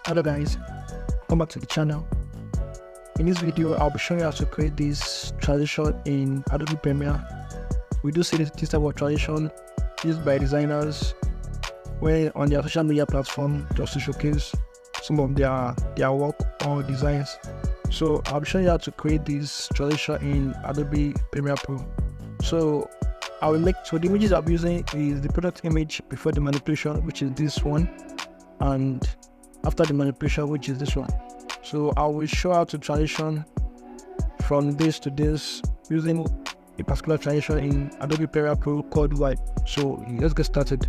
Hello guys, welcome back to the channel. In this video, I'll be showing you how to create this transition in Adobe Premiere. We do see this type of transition used by designers when on their social media platform just to showcase some of their work or designs. So I'll be showing you how to create this transition in Adobe Premiere Pro. So the images I'm using is the product image before the manipulation, which is this one, and after the manipulation, which is this one. So I will show how to transition from this to this using a particular transition in Adobe Premiere Pro called Wipe. So let's get started.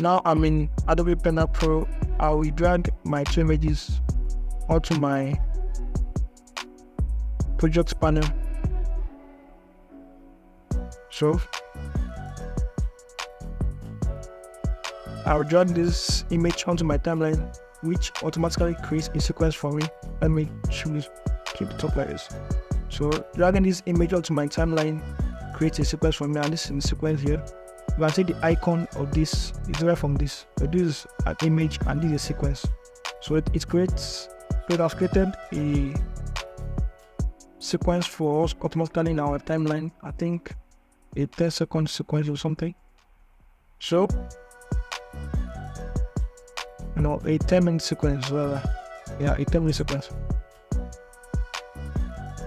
Now I'm in Adobe Premiere Pro. I will drag my two images onto my project panel. So I'll drag this image onto my timeline, which automatically creates a sequence for me. Let me keep the top like this. So dragging this image onto my timeline creates a sequence for me, and this is the sequence here. You can see the icon of this is derived from this. So this is an image and this is a sequence. So it has created a sequence for us automatically in our timeline. I think a 10-second sequence or something. So a 10-minute sequence. A 10-minute sequence.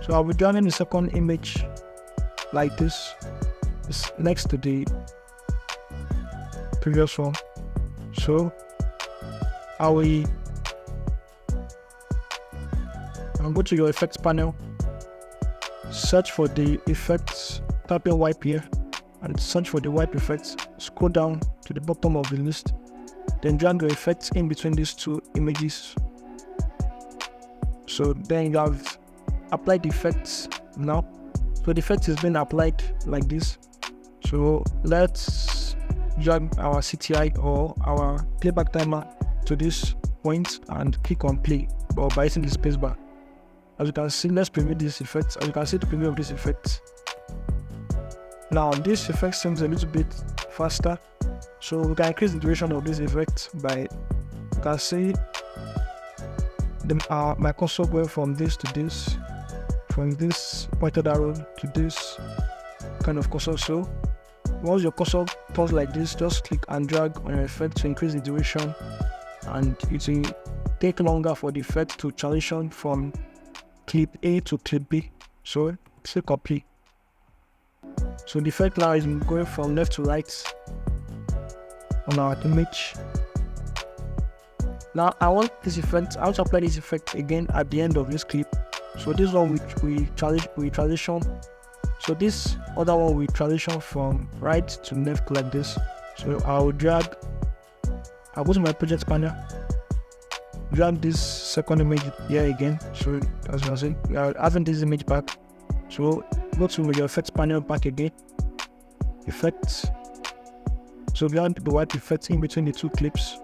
So I'll be dragging the second image like this. It's next to the previous one. So I'll go to your effects panel, search for the effects, tap your wipe here, and search for the wipe effects. Scroll down to the bottom of the list. Then drag your effects in between these two images. So then you have applied the effects now. So the effect is being applied like this. So let's drag our CTI or our playback timer to this point and click on play by using the spacebar. As you can see, let's preview this effect. As you can see the preview of this effect. Now this effect seems a little bit faster. So we can increase the duration of this effect by, you can see my cursor going from this to this, from this pointed arrow to this kind of cursor. So once your cursor turns like this, just click and drag on your effect to increase the duration, and it will take longer for the effect to transition from clip A to clip B. So click on play. So the effect now is going from left to right on our image. Now I want to apply this effect again at the end of this clip. So this one we transition. So this other one we transition from right to left like this. So I'll go to my project panel, drag this second image here again. So as you can see, we are having this image back. So go to your effects panel back again, effects. So we have the white effects in between the two clips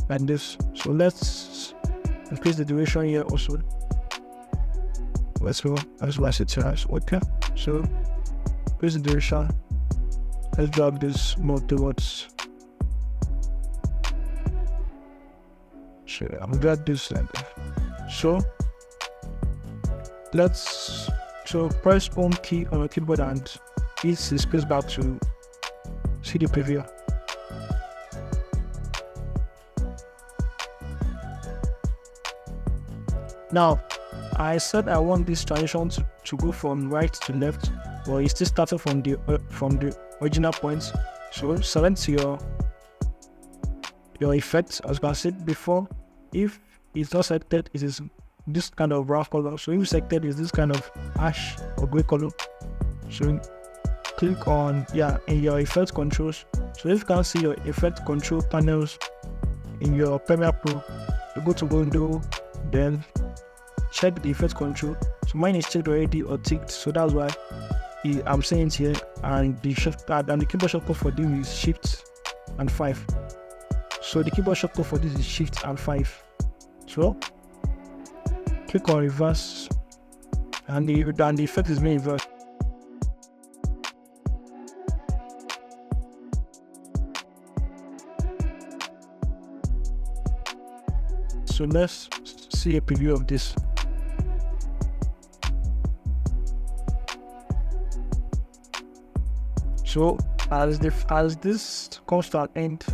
like this. So let's increase the duration here also. Let's go as well as it says. Okay. So increase the duration. Let's drag this more towards. So I'm glad this like that. So press home key on your keyboard and hit the space bar to see the preview. Now, I said I want this transition to go from right to left, but it's still starting from the original point. So select your effect. As you can see before, if it's not selected, it is this kind of brown color. So if selected, is this kind of ash or gray color. So click on in your effect controls. So if you can see your effect control panels in your Premiere Pro, you go to window, then check the effect control. So mine is checked already or ticked, so that's why I'm saying it here. And the keyboard shortcut for this is Shift and 5. So the keyboard shortcut for this is Shift and 5. So click on reverse, and the effect is being reversed. So let's see a preview of this. So as this comes to an end,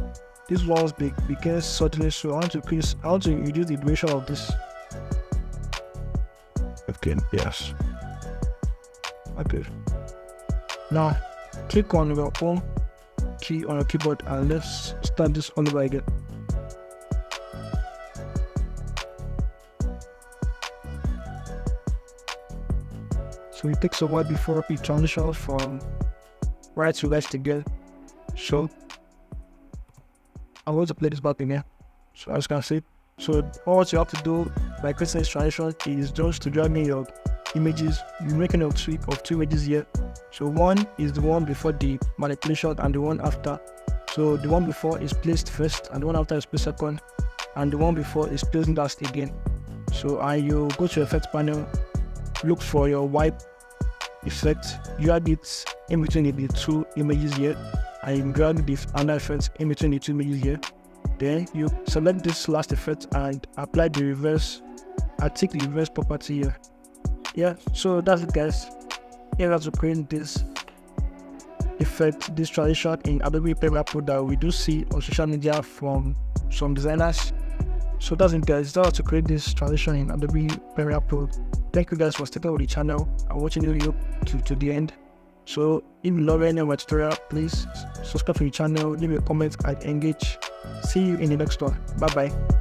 this walls begins suddenly. So I want to reduce the duration of this. Okay, yes. Okay. Now click on your home key on your keyboard and let's start this all over again. So it takes a while before it transitions from right to left again. So I'm going to play this back again. So as you can see, so all you have to do by creating this transition is just to drag in your images. You're making a tweak of two images here. So one is the one before the manipulation and the one after. So the one before is placed first and the one after is placed second, and the one before is placed last again. So you go to effect panel, look for your wipe effect, you add it in between the two images here, and you drag the under effect in between the two images here. Then you select this last effect and apply the reverse. I take the reverse property here. Yeah, so that's it, guys. Here as to create this effect, this transition in Adobe Premiere Pro that we do see on social media from some designers. So that's it, guys. That's how to create this transition in Adobe Premiere Pro. Thank you guys for sticking with the channel and watching the video to the end. So if you love any of my tutorial, please subscribe to the channel, leave a comment and engage. See you in the next one. Bye bye.